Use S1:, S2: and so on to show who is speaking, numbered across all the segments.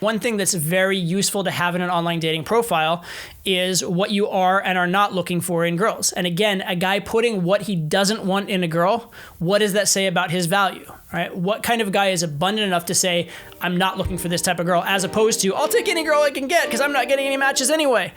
S1: One thing that's very useful to have in an online dating profile is what you are and are not looking for in girls. And again, a guy putting what he doesn't want in a girl, what does that say about his value, right? What kind of guy is abundant enough to say, I'm not looking for this type of girl, as opposed to, I'll take any girl I can get because I'm not getting any matches anyway.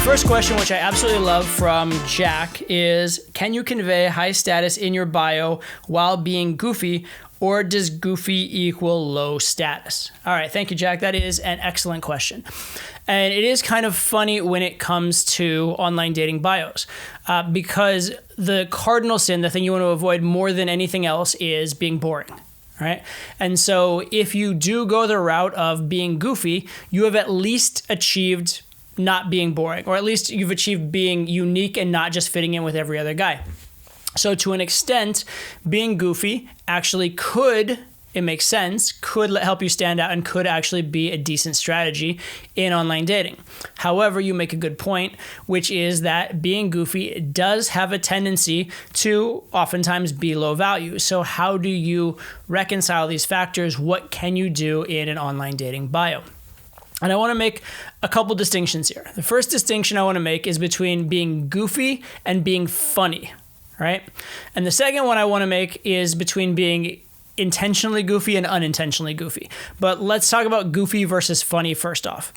S1: First question, which I absolutely love from Jack, is can you convey high status in your bio while being goofy, or does goofy equal low status? All right, thank you, Jack. That is an excellent question. And it is kind of funny when it comes to online dating bios, because the cardinal sin, the thing you want to avoid more than anything else, is being boring. Right? And so if you do go the route of being goofy, you have at least achieved not being boring, or at least you've achieved being unique and not just fitting in with every other guy. So to an extent, being goofy actually could, it makes sense, could help you stand out and could actually be a decent strategy in online dating. However, you make a good point, which is that being goofy does have a tendency to oftentimes be low value. So how do you reconcile these factors? What can you do in an online dating bio? And I want to make a couple distinctions here. The first distinction I want to make is between being goofy and being funny, right? And the second one I want to make is between being intentionally goofy and unintentionally goofy. But let's talk about goofy versus funny first off.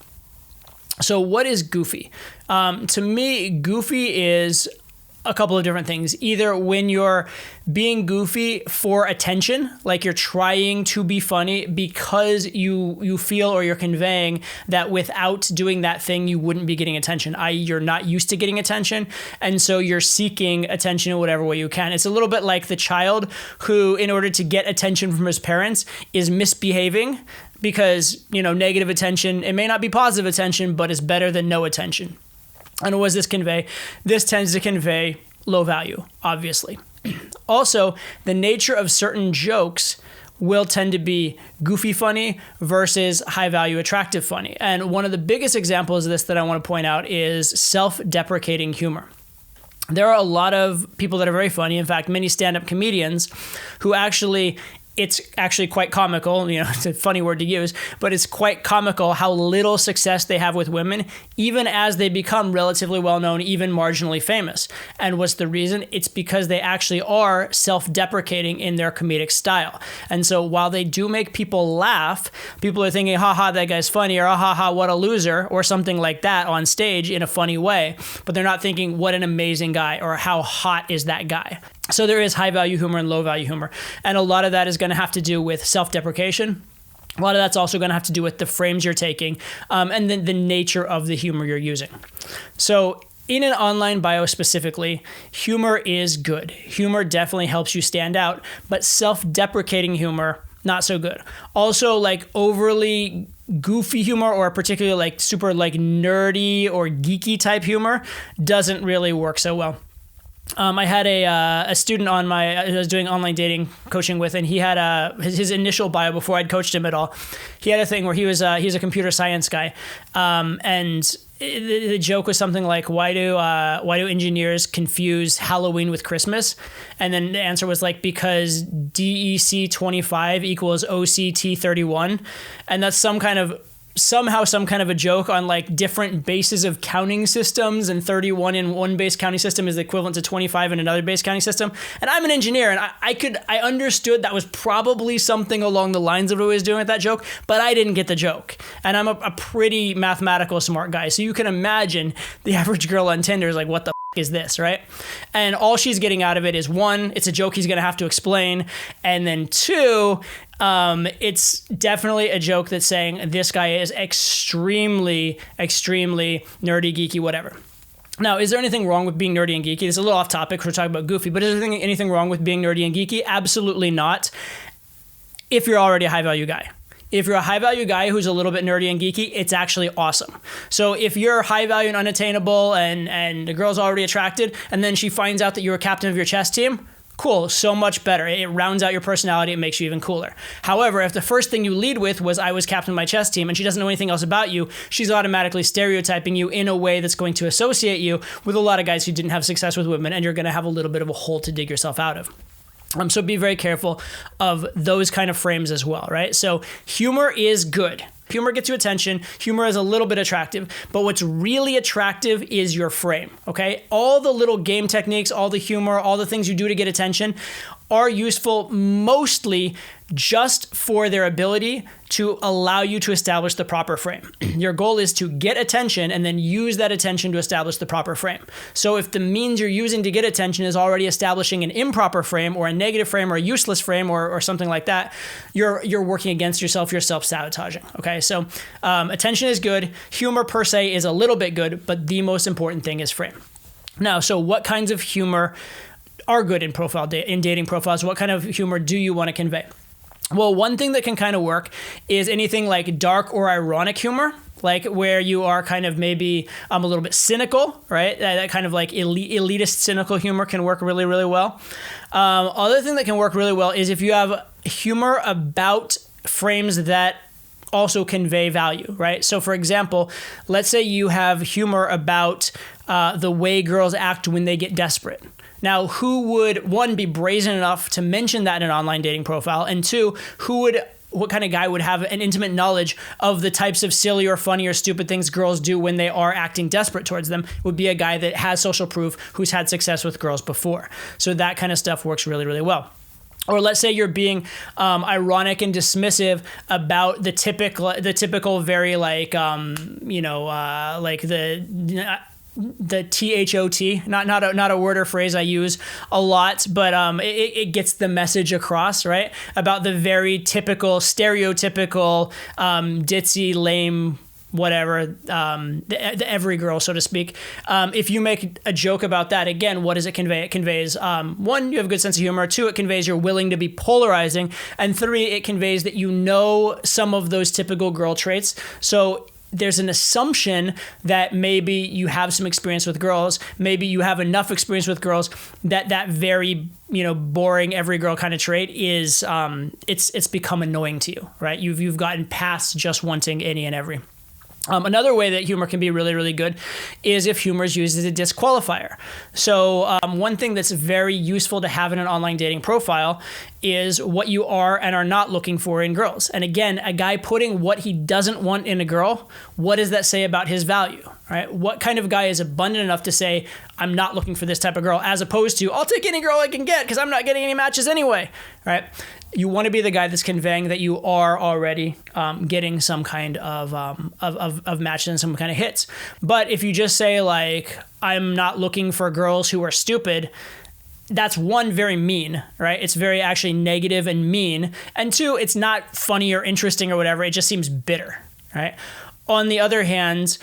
S1: So what is goofy? To me, goofy is a couple of different things. Either when you're being goofy for attention, like you're trying to be funny because you feel or you're conveying that without doing that thing, you wouldn't be getting attention, i.e. you're not used to getting attention. And so you're seeking attention in whatever way you can. It's a little bit like the child who, in order to get attention from his parents, is misbehaving because, negative attention, it may not be positive attention, but it's better than no attention. And what does this convey? This tends to convey low value, obviously. Also, the nature of certain jokes will tend to be goofy funny versus high value attractive funny. And one of the biggest examples of this that I want to point out is self-deprecating humor. There are a lot of people that are very funny. In fact, many stand-up comedians who it's actually quite comical, it's a funny word to use, but it's quite comical how little success they have with women, even as they become relatively well-known, even marginally famous. And what's the reason? It's because they actually are self-deprecating in their comedic style. And so while they do make people laugh, people are thinking, haha, that guy's funny, or haha, what a loser, or something like that on stage in a funny way. But they're not thinking, what an amazing guy, or how hot is that guy? So there is high value humor and low value humor. And a lot of that is going to have to do with self-deprecation. A lot of that's also going to have to do with the frames you're taking, and then the nature of the humor you're using. So in an online bio specifically, humor is good. Humor definitely helps you stand out, but self-deprecating humor, not so good. Also, like overly goofy humor, or particularly like super like nerdy or geeky type humor, doesn't really work so well. I had a student I was doing online dating coaching with, and he had his initial bio before I'd coached him at all. He had a thing where he's a computer science guy, and the joke was something like, why do engineers confuse Halloween with Christmas? And then the answer was like, because DEC 25 equals OCT 31, and that's some kind of a joke on like different bases of counting systems, and 31 in one base counting system is the equivalent to 25 in another base counting system. And I'm an engineer, and I understood that was probably something along the lines of what he was doing with that joke, but I didn't get the joke. And I'm a pretty mathematical smart guy. So you can imagine the average girl on Tinder is like, what the is this, right? And all she's getting out of it is, one, it's a joke he's going to have to explain. And then two, it's definitely a joke that's saying this guy is extremely, extremely nerdy, geeky, whatever. Now, is there anything wrong with being nerdy and geeky? It's a little off topic. We're talking about goofy, but is there anything wrong with being nerdy and geeky? Absolutely not. If you're already a high value guy. If you're a high value guy who's a little bit nerdy and geeky, it's actually awesome. So if you're high value and unattainable and the girl's already attracted, and then she finds out that you're a captain of your chess team, Cool, so much better. It rounds out your personality. It makes you even cooler. However, if the first thing you lead with was I was captain of my chess team and she doesn't know anything else about you, she's automatically stereotyping you in a way that's going to associate you with a lot of guys who didn't have success with women, and you're going to have a little bit of a hole to dig yourself out of. So be very careful of those kind of frames as well, right? So humor is good. Humor gets you attention. Humor is a little bit attractive, but what's really attractive is your frame, okay? All the little game techniques, all the humor, all the things you do to get attention are useful mostly just for their ability to allow you to establish the proper frame. Your goal is to get attention and then use that attention to establish the proper frame. So if the means you're using to get attention is already establishing an improper frame or a negative frame or a useless frame or something like that, you're working against yourself, you're self-sabotaging, okay? So attention is good. Humor per se is a little bit good, but the most important thing is frame. Now, so what kinds of humor are good in dating profiles? What kind of humor do you want to convey? Well, one thing that can kind of work is anything like dark or ironic humor, like where you are kind of maybe a little bit cynical, right? That kind of like elitist cynical humor can work really, really well. Other thing that can work really well is if you have humor about frames that also convey value, right? So for example, let's say you have humor about the way girls act when they get desperate. Now, who would, one, be brazen enough to mention that in an online dating profile? And two, what kind of guy would have an intimate knowledge of the types of silly or funny or stupid things girls do when they are acting desperate towards them? Would be a guy that has social proof, who's had success with girls before. So that kind of stuff works really, really well. Or let's say you're being ironic and dismissive about the typical very like, like the THOT, not a word or phrase I use a lot, but it gets the message across, right? About the very typical, stereotypical, ditzy, lame, whatever, the every girl, so to speak. If you make a joke about that, again, what does it convey? It conveys, one, you have a good sense of humor. Two, it conveys you're willing to be polarizing. And three, it conveys that you know some of those typical girl traits. So there's an assumption that maybe you have some experience with girls, maybe you have enough experience with girls that very, boring every girl kind of trait is, it's become annoying to you, right? You've gotten past just wanting any and every. Another way that humor can be really, really good is if humor is used as a disqualifier. So one thing that's very useful to have in an online dating profile is what you are and are not looking for in girls. And again, a guy putting what he doesn't want in a girl, what does that say about his value, right? What kind of guy is abundant enough to say, I'm not looking for this type of girl, as opposed to, I'll take any girl I can get because I'm not getting any matches anyway, right? You want to be the guy that's conveying that you are already getting some kind of matches and some kind of hits. But if you just say like, I'm not looking for girls who are stupid, that's one, very mean, right? It's very actually negative and mean. And two, it's not funny or interesting or whatever. It just seems bitter, right? On the other hand,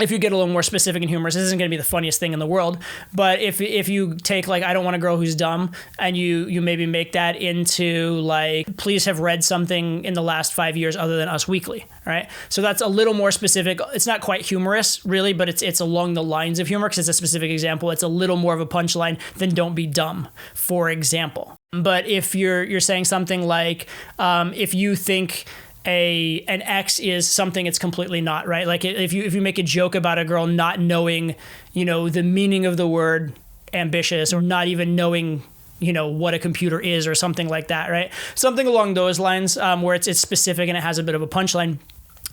S1: if you get a little more specific and humorous, this isn't going to be the funniest thing in the world. But if you take like, I don't want a girl who's dumb, and you maybe make that into like, please have read something in the last 5 years other than Us Weekly, right? So that's a little more specific. It's not quite humorous really, but it's along the lines of humor because it's a specific example. It's a little more of a punchline than don't be dumb, for example. But if you're saying something like, if you think an X is something it's completely not, right? Like if you make a joke about a girl not knowing, the meaning of the word ambitious, or not even knowing, what a computer is or something like that, right? Something along those lines, where it's specific and it has a bit of a punchline,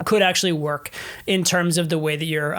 S1: could actually work in terms of the way that you're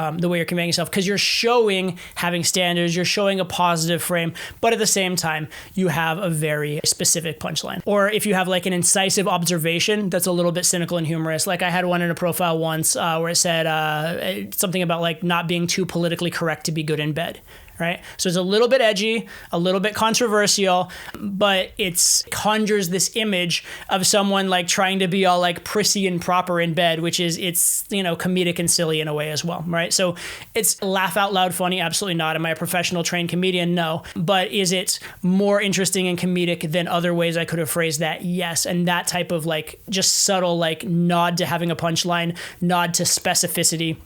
S1: conveying yourself, because you're showing having standards, you're showing a positive frame, but at the same time you have a very specific punchline. Or if you have like an incisive observation that's a little bit cynical and humorous, like I had one in a profile once where it said something about like not being too politically correct to be good in bed. Right? So it's a little bit edgy, a little bit controversial, but it conjures this image of someone like trying to be all like prissy and proper in bed, which is, it's, comedic and silly in a way as well, right? So it's laugh out loud funny? Absolutely not. Am I a professional trained comedian? No. But is it more interesting and comedic than other ways I could have phrased that? Yes. And that type of like just subtle like nod to having a punchline, nod to specificity,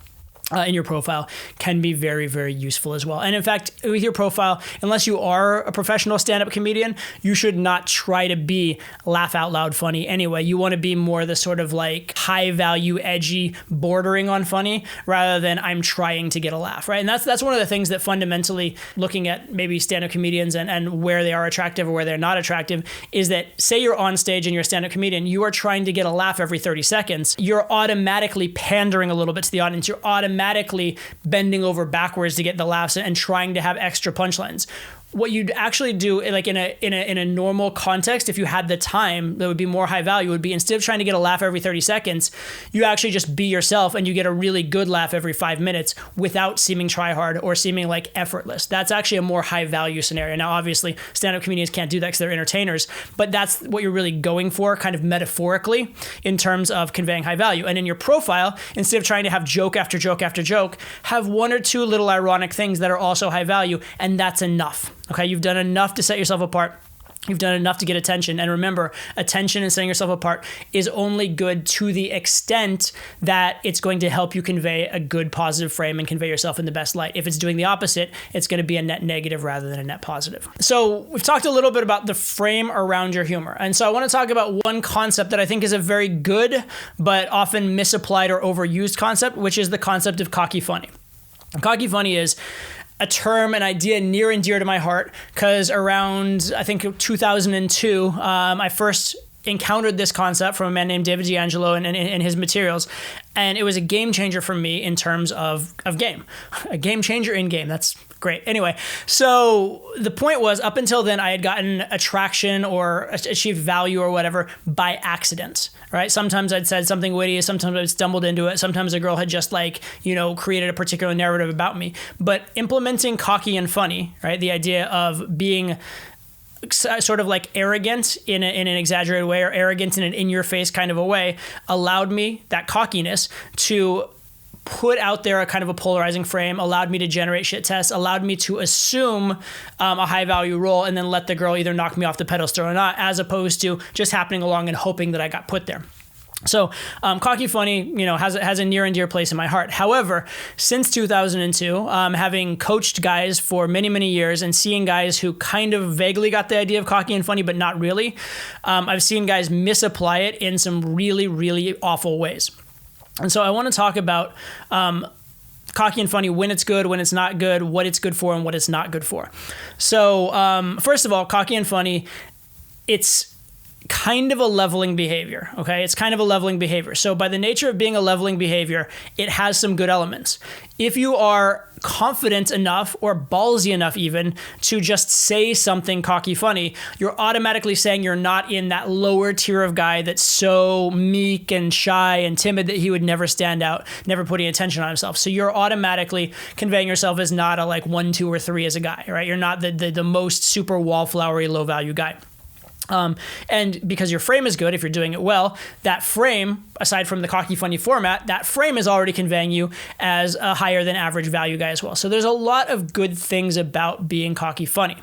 S1: in your profile can be very, very useful as well. And in fact, with your profile, unless you are a professional stand-up comedian, you should not try to be laugh out loud funny anyway. You want to be more the sort of like high value, edgy, bordering on funny rather than I'm trying to get a laugh, right? And that's one of the things that fundamentally looking at maybe stand-up comedians and where they are attractive or where they're not attractive is that say you're on stage and you're a stand-up comedian, you are trying to get a laugh every 30 seconds. You're automatically pandering a little bit to the audience. You're automatically bending over backwards to get the laughs and trying to have extra punchlines. What you'd actually do, like in a normal context, if you had the time that would be more high value, would be instead of trying to get a laugh every 30 seconds, you actually just be yourself and you get a really good laugh every 5 minutes without seeming try hard or seeming like effortless. That's actually a more high value scenario. Now, obviously, stand-up comedians can't do that because they're entertainers, but that's what you're really going for, kind of metaphorically, in terms of conveying high value. And in your profile, instead of trying to have joke after joke after joke, have one or two little ironic things that are also high value, and that's enough. Okay, you've done enough to set yourself apart. You've done enough to get attention. And remember, attention and setting yourself apart is only good to the extent that it's going to help you convey a good positive frame and convey yourself in the best light. If it's doing the opposite, it's going to be a net negative rather than a net positive. So we've talked a little bit about the frame around your humor. And so I want to talk about one concept that I think is a very good but often misapplied or overused concept, which is the concept of cocky funny. Cocky funny is a term, an idea near and dear to my heart, because around, I think, 2002, I first encountered this concept from a man named David D'Angelo and his materials, and it was a game changer for me in terms of game. A game changer in game. That's great. Anyway, so the point was, up until then, I had gotten attraction or achieved value or whatever by accident, right? Sometimes I'd said something witty, sometimes I'd stumbled into it, sometimes a girl had just created a particular narrative about me. But implementing cocky and funny, right? The idea of being sort of like arrogant in an exaggerated way or arrogant in an in-your-face kind of a way allowed me, that cockiness, to put out there a kind of a polarizing frame, allowed me to generate shit tests, allowed me to assume a high value role and then let the girl either knock me off the pedestal or not, as opposed to just happening along and hoping that I got put there. So cocky funny, has a near and dear place in my heart. However, since 2002, having coached guys for many, many years and seeing guys who kind of vaguely got the idea of cocky and funny, but not really, I've seen guys misapply it in some really, really awful ways. And so I want to talk about cocky and funny, when it's good, when it's not good, what it's good for, and what it's not good for. So first of all, cocky and funny, it's kind of a leveling behavior, okay? It's kind of a leveling behavior. So by the nature of being a leveling behavior, it has some good elements. If you are confident enough or ballsy enough even to just say something cocky funny, you're automatically saying you're not in that lower tier of guy that's so meek and shy and timid that he would never stand out, never put any attention on himself. So you're automatically conveying yourself as not a 1, 2, or 3 as a guy, right? You're not the most super wallflowery, low value guy. And because your frame is good, if you're doing it well, that frame, aside from the cocky funny format, that frame is already conveying you as a higher than average value guy as well. So there's a lot of good things about being cocky funny.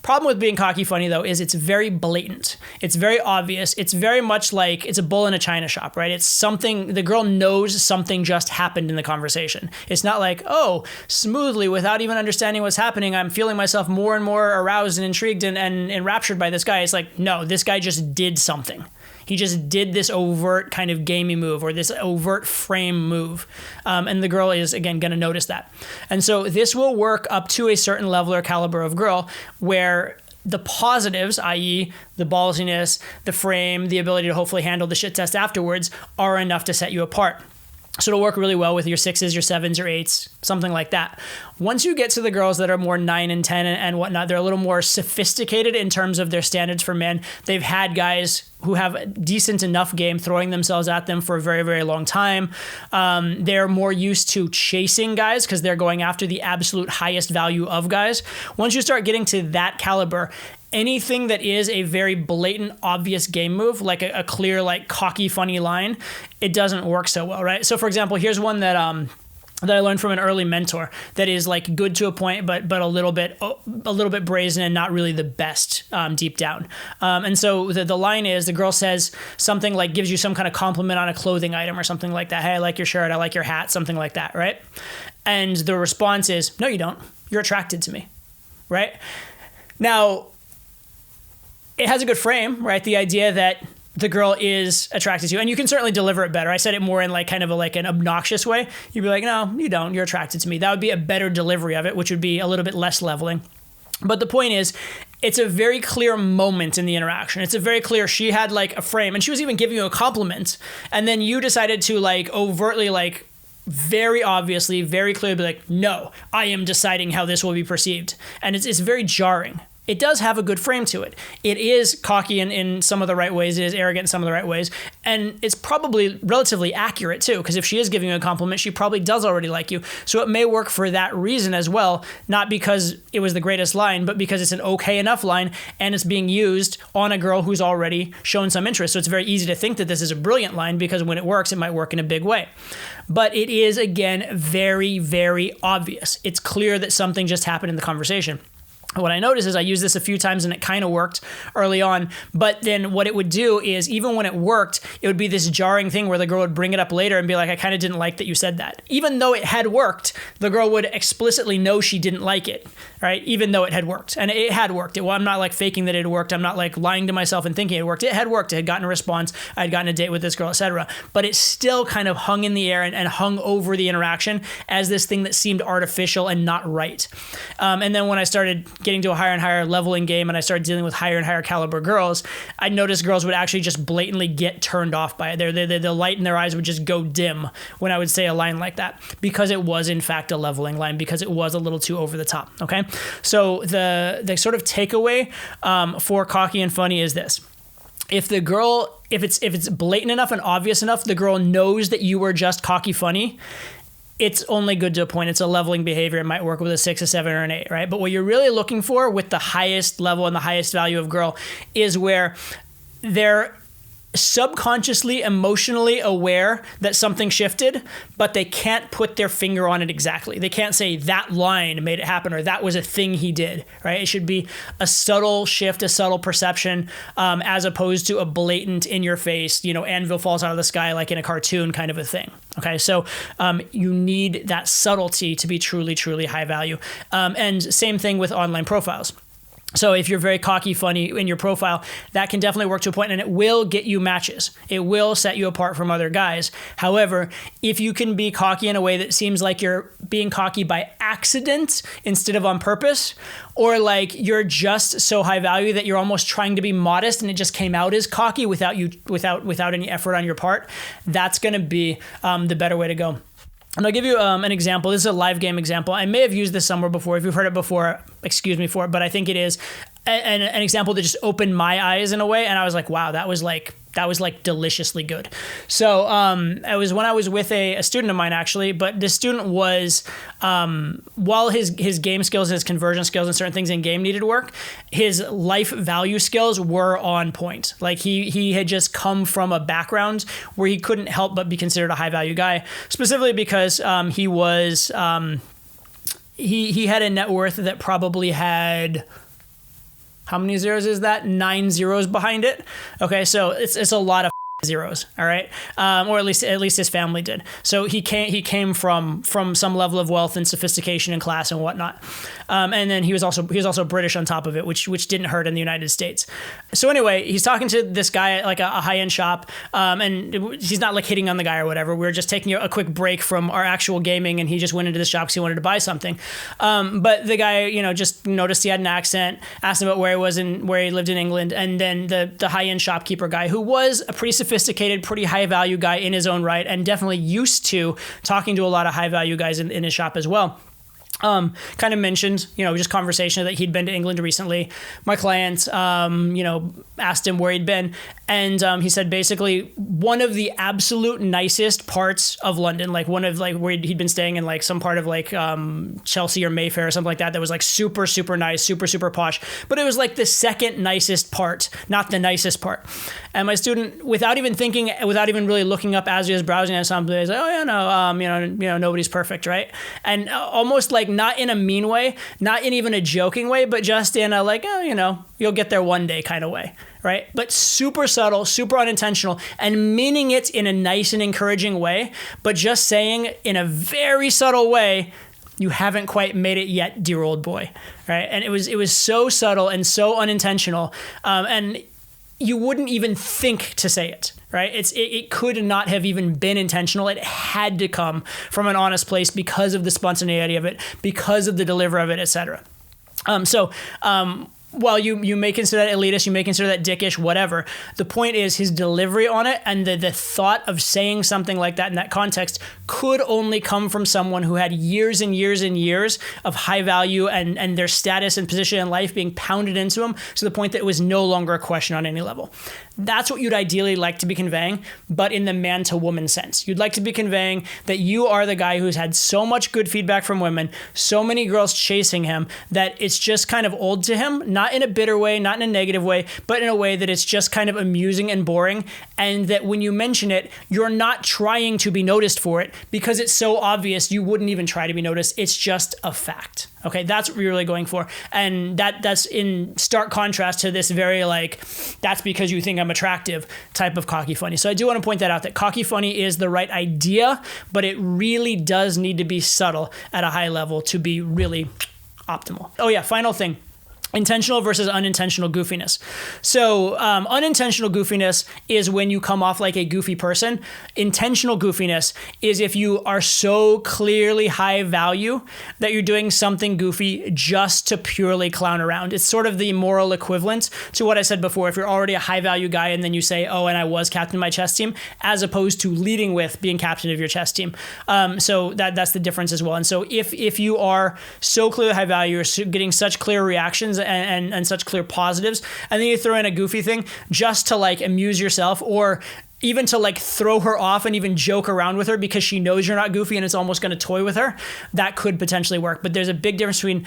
S1: Problem with being cocky funny, though, is it's very blatant. It's very obvious. It's very much like it's a bull in a china shop, right? It's something, the girl knows something just happened in the conversation. It's not like, oh, smoothly, without even understanding what's happening, I'm feeling myself more and more aroused and intrigued and enraptured by this guy. It's like, no, this guy just did something. He just did this overt kind of gamey move or this overt frame move. And the girl is, again, going to notice that. And so this will work up to a certain level or caliber of girl where the positives, i.e. the ballsiness, the frame, the ability to hopefully handle the shit test afterwards, are enough to set you apart. So it'll work really well with your 6s, your 7s, your 8s, something like that. Once you get to the girls that are more 9 and 10 and whatnot, they're a little more sophisticated in terms of their standards for men. They've had guys who have decent enough game throwing themselves at them for a very, very long time. They're more used to chasing guys because they're going after the absolute highest value of guys. Once you start getting to that caliber, anything that is a very blatant, obvious game move, like a clear, cocky, funny line, it doesn't work so well, right? So, for example, here's one that that I learned from an early mentor that is like good to a point, but a little bit brazen and not really the best deep down. And so the line is, the girl says something like, gives you some kind of compliment on a clothing item or something like that. Hey, I like your shirt. I like your hat, something like that. Right. And the response is, no, you don't. You're attracted to me. Right. Now, it has a good frame, right? The idea that the girl is attracted to you, and you can certainly deliver it better. I said it more in like kind of like an obnoxious way. You'd be like, no, you don't. You're attracted to me. That would be a better delivery of it, which would be a little bit less leveling. But the point is, it's a very clear moment in the interaction. It's a very clear, she had like a frame, and she was even giving you a compliment. And then you decided to like overtly, like very obviously, very clearly be like, no, I am deciding how this will be perceived. And it's very jarring. It does have a good frame to it. It is cocky in some of the right ways. It is arrogant in some of the right ways. And it's probably relatively accurate too, because if she is giving you a compliment, she probably does already like you. So it may work for that reason as well, not because it was the greatest line, but because it's an okay enough line and it's being used on a girl who's already shown some interest. So it's very easy to think that this is a brilliant line, because when it works, it might work in a big way. But it is, again, very, very obvious. It's clear that something just happened in the conversation. What I noticed is I used this a few times and it kind of worked early on, but then what it would do is, even when it worked, it would be this jarring thing where the girl would bring it up later and be like, I kind of didn't like that you said that. Even though it had worked, the girl would explicitly know she didn't like it, right? Even though it had worked. And it had worked. Well, I'm not like faking that it had worked. I'm not like lying to myself and thinking it worked. It had worked. It had gotten a response. I had gotten a date with this girl, etc. But it still kind of hung in the air and hung over the interaction as this thing that seemed artificial and not right. And then when I started getting to a higher and higher leveling game and I started dealing with higher and higher caliber girls, I noticed girls would actually just blatantly get turned off by it. The light in their eyes would just go dim when I would say a line like that, because it was in fact a leveling line, because it was a little too over the top. Okay. So the sort of takeaway for cocky and funny is this. If it's blatant enough and obvious enough, the girl knows that you were just cocky funny, it's only good to a point. It's a leveling behavior. It might work with a 6, a 7, or an 8, right? But what you're really looking for with the highest level and the highest value of girl is where they're subconsciously, emotionally aware that something shifted, but they can't put their finger on it exactly. They can't say that line made it happen or that was a thing he did, right? It should be a subtle shift, a subtle perception, as opposed to a blatant in your face, anvil falls out of the sky like in a cartoon kind of a thing. Okay, so you need that subtlety to be truly, truly high value. And same thing with online profiles. So if you're very cocky, funny in your profile, that can definitely work to a point, and it will get you matches. It will set you apart from other guys. However, if you can be cocky in a way that seems like you're being cocky by accident instead of on purpose, or like you're just so high value that you're almost trying to be modest and it just came out as cocky without any effort on your part, that's going to be the better way to go. And I'll give you an example. This is a live game example. I may have used this somewhere before. If you've heard it before, excuse me for it, but I think it is an example that just opened my eyes in a way. And I was like, wow, that was like deliciously good. So it was when I was with a student of mine, actually, but this student was, while his game skills, his conversion skills and certain things in game needed work, his life value skills were on point. Like he had just come from a background where he couldn't help but be considered a high value guy, specifically because he was, he had a net worth that probably had, how many zeros is that? 9 zeros behind it. Okay, so it's a lot of zeros, all right, or at least his family did. So he came from some level of wealth and sophistication and class and whatnot, and then he was also British on top of it, which didn't hurt in the United States. So anyway, he's talking to this guy at like a high-end shop, and he's not like hitting on the guy or whatever. We were just taking a quick break from our actual gaming, and he just went into the shop because he wanted to buy something. But the guy, just noticed he had an accent, asked him about where he was and where he lived in England, and then the high-end shopkeeper guy, who was a pretty sophisticated, pretty high value guy in his own right, and definitely used to talking to a lot of high value guys in his shop as well, kind of mentioned, just conversation that he'd been to England recently. My client, asked him where he'd been. And he said basically one of the absolute nicest parts of London, like one of like where he'd been staying in like some part of like Chelsea or Mayfair or something like that was like super, super nice, super, super posh. But it was like the second nicest part, not the nicest part. And my student, without even thinking, without even really looking up as he was browsing at something, he's like, oh yeah, no, nobody's perfect, right? And almost like not in a mean way, not in even a joking way, but just in a like, you'll get there one day kind of way, right? But super subtle, super unintentional, and meaning it in a nice and encouraging way, but just saying in a very subtle way, you haven't quite made it yet, dear old boy, right? And it was so subtle and so unintentional, and you wouldn't even think to say it, right? It could not have even been intentional. It had to come from an honest place because of the spontaneity of it, because of the delivery of it, etc. While you may consider that elitist, you may consider that dickish, whatever, the point is his delivery on it and the thought of saying something like that in that context could only come from someone who had years and years and years of high value and their status and position in life being pounded into them to the point that it was no longer a question on any level. That's what you'd ideally like to be conveying, but in the man to woman sense. You'd like to be conveying that you are the guy who's had so much good feedback from women, so many girls chasing him, that it's just kind of old to him, not in a bitter way, not in a negative way, but in a way that it's just kind of amusing and boring, and that when you mention it, you're not trying to be noticed for it because it's so obvious you wouldn't even try to be noticed. It's just a fact. Okay, that's what you're really going for. And that's in stark contrast to this very like, that's because you think I'm attractive type of cocky funny. So I do want to point that out, that cocky funny is the right idea, but it really does need to be subtle at a high level to be really optimal. Oh yeah, final thing. Intentional versus unintentional goofiness. So unintentional goofiness is when you come off like a goofy person. Intentional goofiness is if you are so clearly high value that you're doing something goofy just to purely clown around. It's sort of the moral equivalent to what I said before. If you're already a high value guy and then you say, oh, and I was captain of my chess team, as opposed to leading with being captain of your chess team. So that's the difference as well. And so if you are so clearly high value, you're getting such clear reactions and such clear positives, and then you throw in a goofy thing just to like amuse yourself, or even to like throw her off and even joke around with her because she knows you're not goofy and it's almost going to toy with her, that could potentially work. But there's a big difference between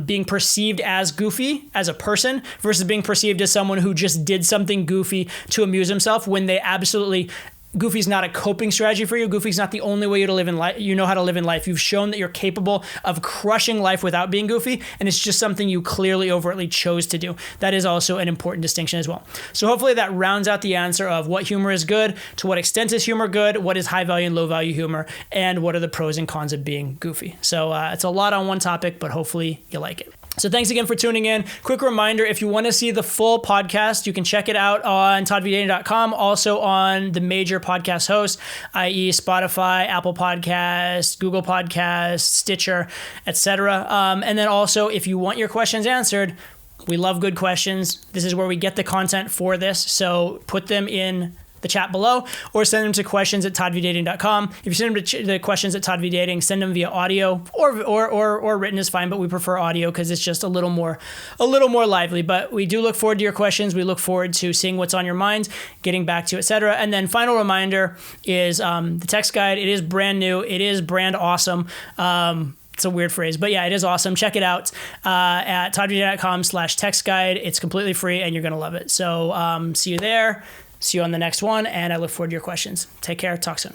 S1: being perceived as goofy as a person versus being perceived as someone who just did something goofy to amuse himself, when they absolutely... Goofy's not a coping strategy for you. Goofy's not the only way you to live in life. You know how to live in life. You've shown that you're capable of crushing life without being goofy, and it's just something you clearly, overtly chose to do. That is also an important distinction as well. So hopefully that rounds out the answer of what humor is good, to what extent is humor good, what is high value and low value humor, and what are the pros and cons of being goofy. So it's a lot on one topic, but hopefully you like it. So thanks again for tuning in. Quick reminder, if you want to see the full podcast, you can check it out on toddvdating.com, also on the major podcast hosts, i.e. Spotify, Apple Podcasts, Google Podcasts, Stitcher, etc. And then also, if you want your questions answered, we love good questions. This is where we get the content for this, so put them in the chat below, or send them to questions@toddvdating.com. If you send them to the questions at Todd V Dating, send them via audio or written is fine, but we prefer audio because it's just a little more lively. But we do look forward to your questions. We look forward to seeing what's on your mind, getting back to you, etc. And then final reminder is the text guide. It is brand new. It is brand awesome. It's a weird phrase, but yeah, it is awesome. Check it out at toddvdating.com/text guide. It's completely free and you're going to love it. So see you there. See you on the next one, and I look forward to your questions. Take care. Talk soon.